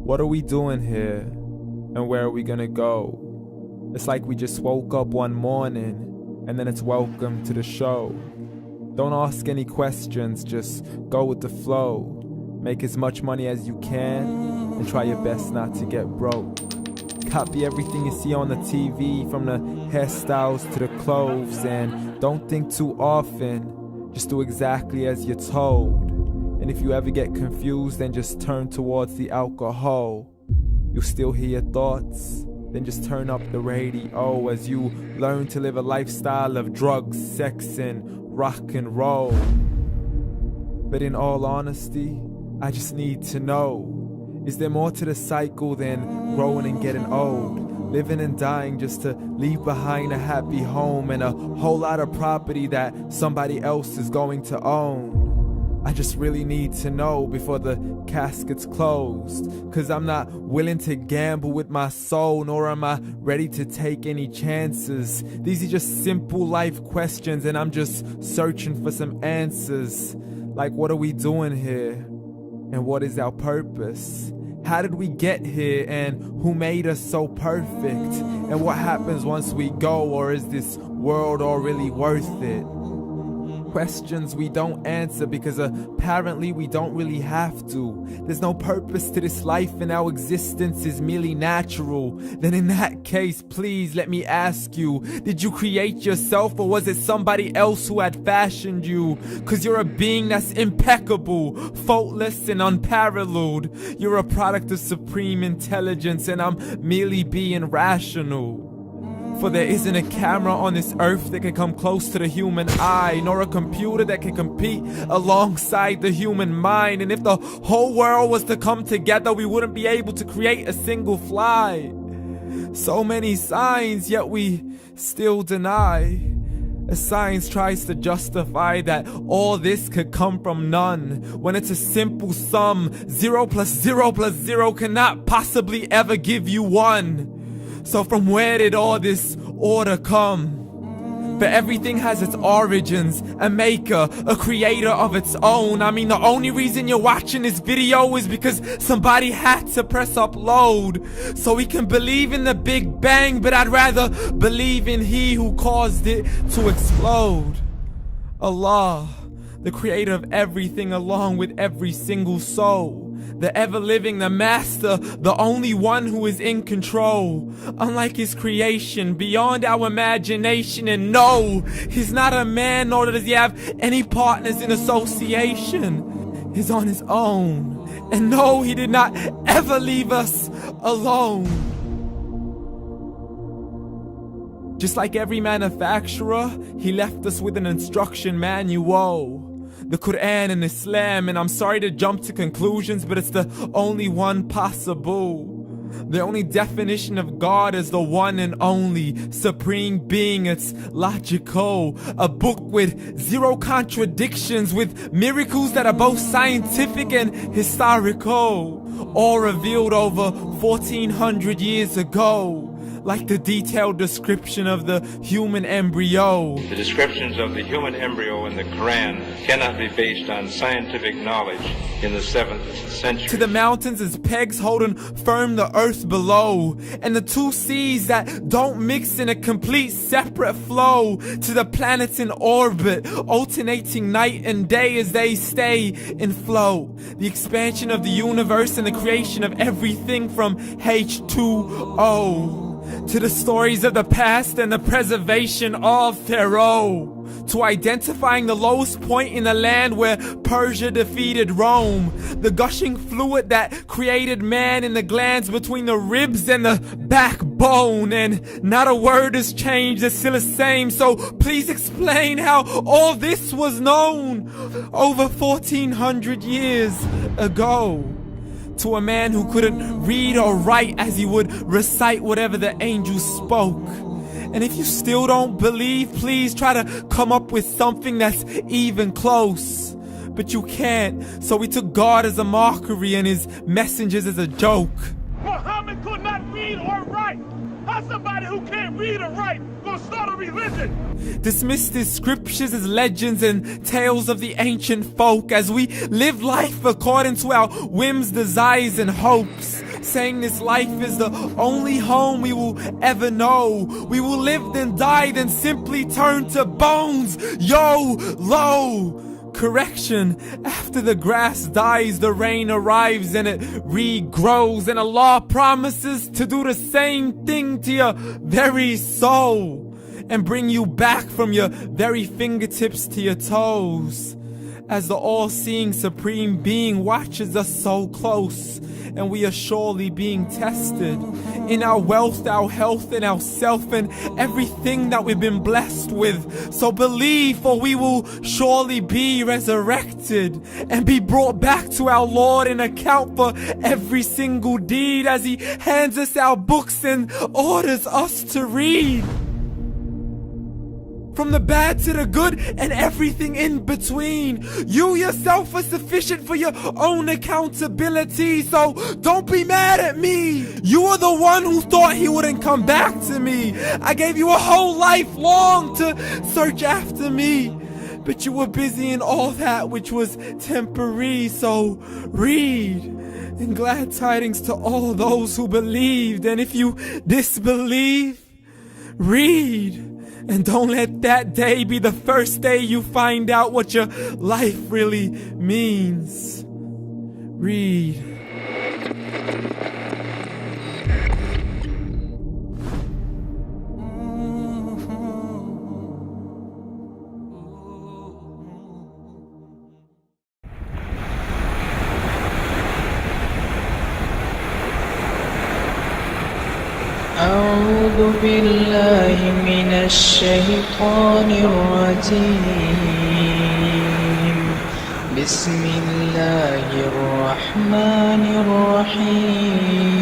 What are we doing here? And where are we gonna go? It's like we just woke up one morning and then it's welcome to the show. Don't ask any questions, just go with the flow. Make as much money as you can and try your best not to get broke. Copy everything you see on the TV, from the hairstyles to the clothes, and don't think too often, just do exactly as you're told. And if you ever get confused, then just turn towards the alcohol. You'll still hear your thoughts, then just turn up the radio as you learn to live a lifestyle of drugs, sex, and rock and roll. But in all honesty, I just need to know, is there more to the cycle than growing and getting old? Living and dying just to leave behind a happy home and a whole lot of property that somebody else is going to own. I just really need to know before the casket's closed, 'cause I'm not willing to gamble with my soul, nor am I ready to take any chances. These are just simple life questions and I'm just searching for some answers. Like, what are we doing here? And what is our purpose? How did we get here, and who made us so perfect? And what happens once we go, or is this world all really worth it? Questions we don't answer because apparently we don't really have to. There's no purpose to this life and our existence is merely natural. Then in that case, please let me ask you, did you create yourself, or was it somebody else who had fashioned you? 'Cause you're a being that's impeccable, faultless and unparalleled. You're a product of supreme intelligence and I'm merely being rational. For there isn't a camera on this earth that can come close to the human eye, nor a computer that can compete alongside the human mind. And if the whole world was to come together, we wouldn't be able to create a single fly. So many signs, yet we still deny. As science tries to justify that all this could come from none, when it's a simple sum. 0 plus 0 plus 0 cannot possibly ever give you 1. So from where did all this order come? For everything has its origins, a maker, a creator of its own. I mean, the only reason you're watching this video is because somebody had to press upload. So we can believe in the Big Bang, but I'd rather believe in He who caused it to explode. Allah, the creator of everything along with every single soul. The ever-living, the master, the only one who is in control. Unlike his creation, beyond our imagination. And no, he's not a man, nor does he have any partners in association. He's on his own. And no, he did not ever leave us alone. Just like every manufacturer, he left us with an instruction manual. The Quran and Islam, and I'm sorry to jump to conclusions, but it's the only one possible. The only definition of God is the one and only supreme being. It's logical, a book with 0 contradictions, with miracles that are both scientific and historical, all revealed over 1400 years ago. Like the detailed description of the human embryo. The descriptions of the human embryo in the Quran cannot be based on scientific knowledge in the 7th century. To the mountains as pegs holding firm the earth below, and the 2 seas that don't mix in a complete separate flow. To the planets in orbit, alternating night and day as they stay in flow. The expansion of the universe and the creation of everything from H2O. To the stories of the past and the preservation of Pharaoh. To identifying the lowest point in the land where Persia defeated Rome. The gushing fluid that created man in the glands between the ribs and the backbone. And not a word has changed, it's still the same. So please explain how all this was known over 1400 years ago. To a man who couldn't read or write, as he would recite whatever the angels spoke. And if you still don't believe, please try to come up with something that's even close. But you can't, so we took God as a mockery and his messengers as a joke. Muhammad could not read or write. How's somebody who can't read or write gonna start a religion? Dismissed his scriptures as legends and tales of the ancient folk, as we live life according to our whims, desires, and hopes. saying this life is the only home we will ever know. We will live then die, then simply turn to bones. YOLO! Correction, after the grass dies, the rain arrives and it regrows, and Allah promises to do the same thing to your very soul and bring you back from your very fingertips to your toes, as the all-seeing supreme being watches us so close, and we are surely being tested in our wealth, our health, and our self, and everything that we've been blessed with. So believe, for we will surely be resurrected and be brought back to our Lord and account for every single deed, as He hands us our books and orders us to read. From the bad to the good and everything in between. You yourself are sufficient for your own accountability, so don't be mad at me. You are the one who thought He wouldn't come back to me. I gave you a whole life long to search after me, but you were busy in all that which was temporary, so read. And glad tidings to all those who believed, and if you disbelieve, read. And don't let that day be the first day you find out what your life really means. Read. أعوذ بالله من الشيطان الرجيم. بسم الله الرحمن الرحيم.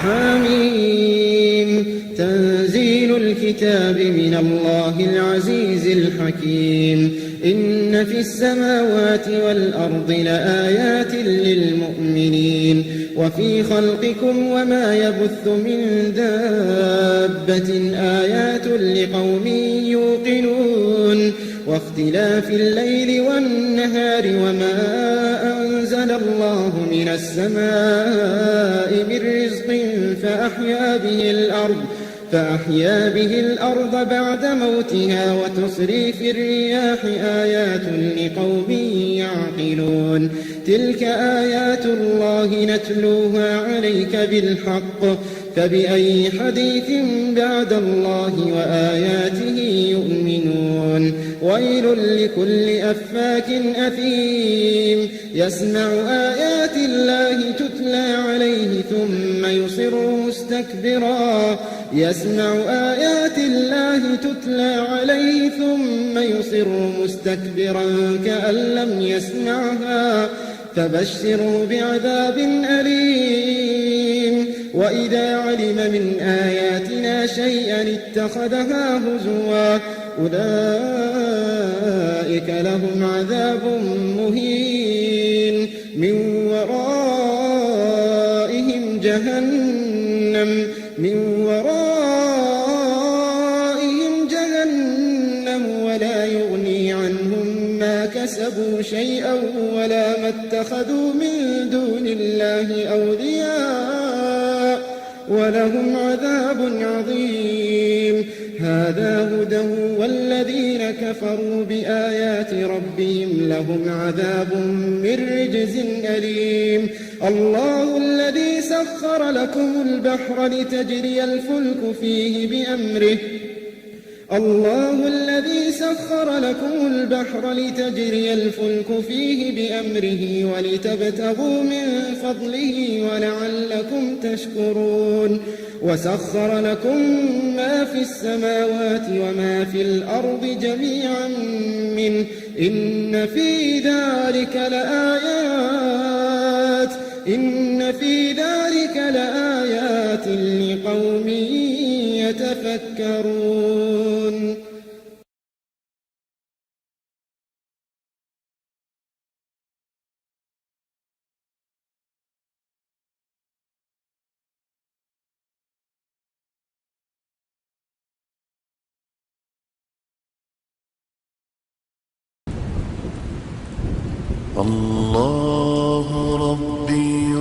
حميم. تنزيل الكتاب من الله العزيز الحكيم. إن في السماوات والأرض لآيات للمؤمنين وفي خلقكم وما يبث من دابة آيات لقوم يوقنون واختلاف الليل والنهار وما أنزل الله من السماء من رزق فأحيا به الأرض بعد موتها وتصريف الرياح آيات لقوم يعقلون. تلك آيات الله نتلوها عليك بالحق فبأي حديث بعد الله وآياته يؤمنون. ويل لكل أفاك أثيم يسمع آيات الله تتلى عليه ثم يصر مستكبرا كأن لم يسمعها فبشره بعذاب أليم. وإذا علم من آياتنا شيئا اتخذها هزوا أولئك لهم عذاب مهين من ورائهم جهنم ولا يغني عنهم ما كسبوا شيئا ولا ما اتخذوا من دون الله أولياء ولهم عذاب عظيم. هذا هدى والذين كفروا بآيات ربهم لهم عذاب من رجز أليم. الله الذي سخر لكم البحر لتجري الفلك فيه بأمره ولتبتغوا من فضله ولعلكم تشكرون. وسخر لكم ما في السماوات وما في الأرض جميعا منه إن في ذلك لآيات لقوم يتفكرون. الله ربي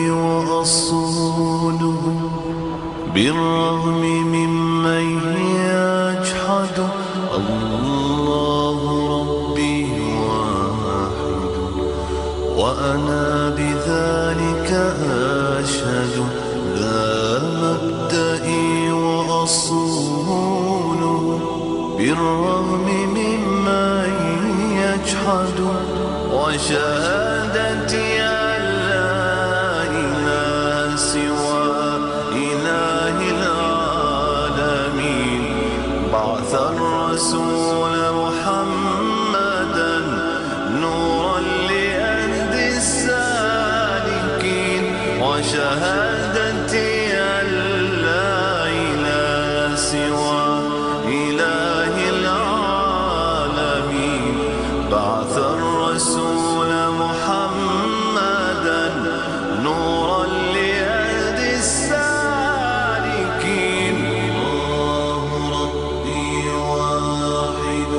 وأصوله بالرغم ممن يجحد الله ربي واحد وأنا بذلك أشهد لا مبدئي وأصوله بالرغم ممن يجحد وشهادتي أن لا إله سوى إله العالمين بعث الرسول محمدا نورا لأهل السالكين وشهادتي أن لا إله سوى إله العالمين بعث الرسول محمدا نورا لأهل السالكين الله ربي واحد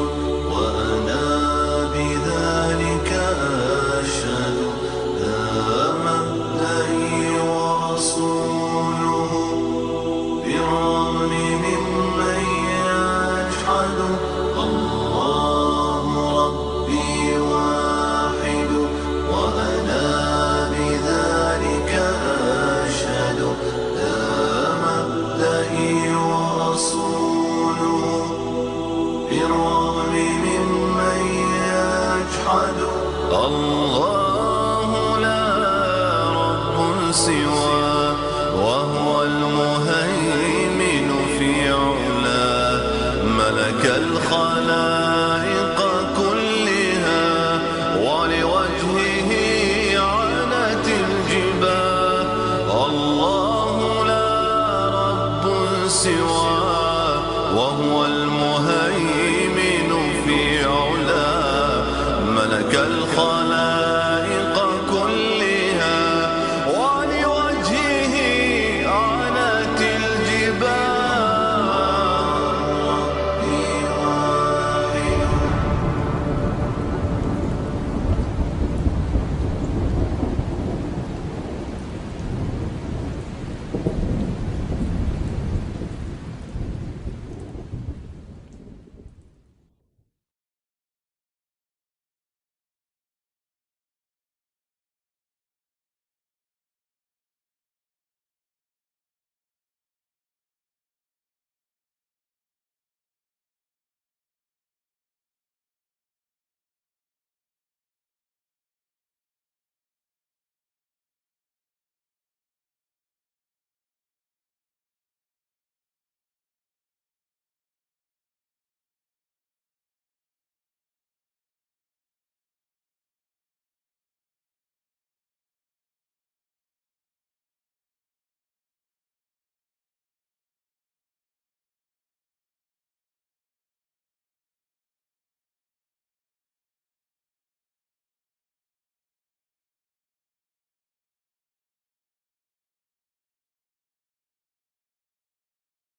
وأنا بذلك أشهد لا مبدئي ورسوله بالرغم ممن يجحد الله ربي واحد وأنا بذلك أشهد لا مبدئي ورسوله بالرغم ممن يجحد الله لا رب سواه وهو المهيمن في علاه ملك الخلائق كلها ولوجهه عنت الجباه الله لا رب سواه